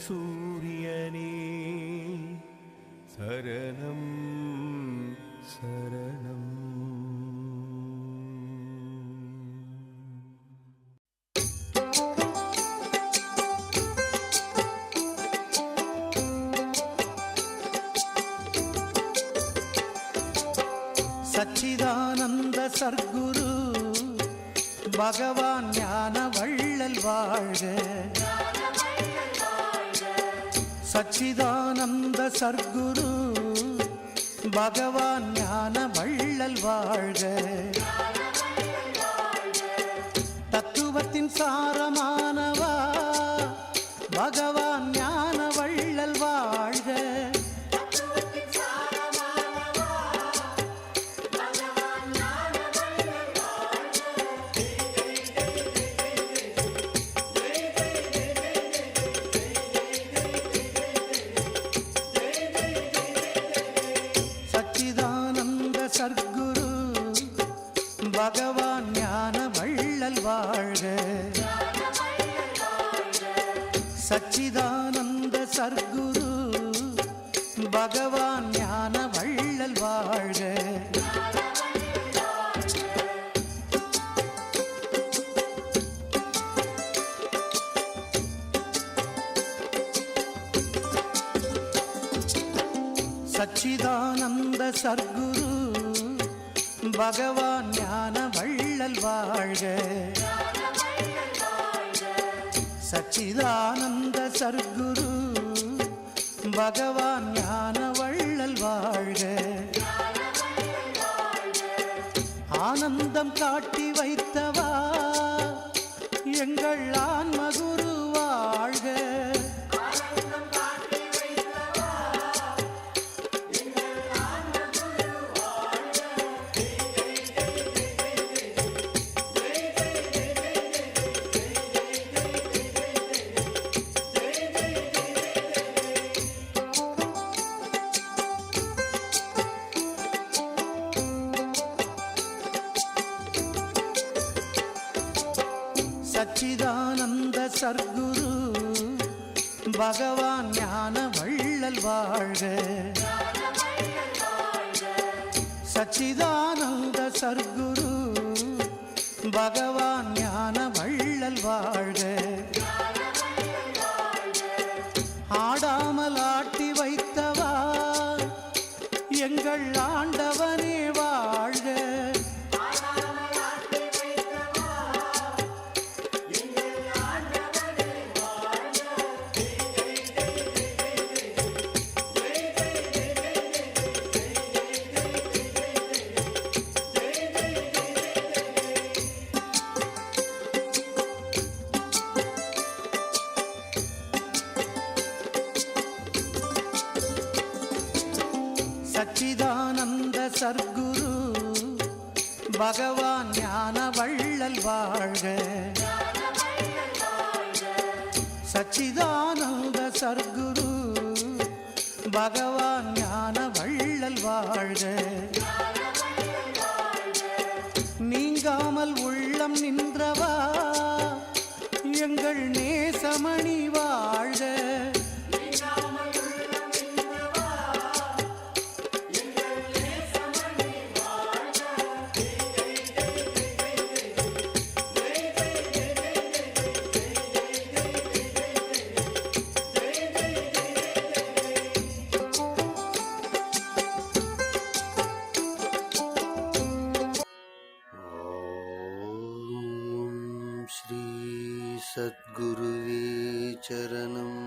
சூரியனே சரணம் சரணம். சச்சிதானந்த சர்க்குரு பகவான் ஞான வள்ளல் வாழ்க. சச்சிதானந்த சர்க்குரு பகவான் ஞான வள்ளல் வாழ்க. தத்துவத்தின் சாரமானவா பகவான் ஞான வள்ளல் வாழ்க. சர்க்குரு பகவான் ஞான வள்ளல் வாழ்க. சச்சிதானந்த சர்க்குரு பகவான் ஞான வள்ளல் வாழ்க. சச்சிதானந்த சர்க்குரு பகவான் ஞான வள்ளல் வாழ்க. சச்சிதானந்த சர்க்குரு பகவான் ஞான வள்ளல் வாழ்க. ஆனந்தம் காட்டி வைத்தவா எங்கள் ஆன்மகுரு வாழ்க. சச்சிதானந்த சர்க்குரு பகவான் ஞான வள்ளல் வாழ்க. சச்சிதானந்த சர்க்குரு பகவான் ஞான வள்ளல் வாழ்க. ஆடாமல் ஆட்டி வைத்தவா எங்கள் ஆண்டவனே வாழ்க. சச்சிதானந்த சர்க்குரு பகவான் ஞான வள்ளல் வாழ்க. சச்சிதானந்த சர்க்குரு பகவான் ஞான வள்ளல் வாழ்க. நீங்காமல் உள்ளம் நின்றவா எங்கள் நேசமணி வாழ்க. ஸ்ரீ சத்குருவே சரணம்.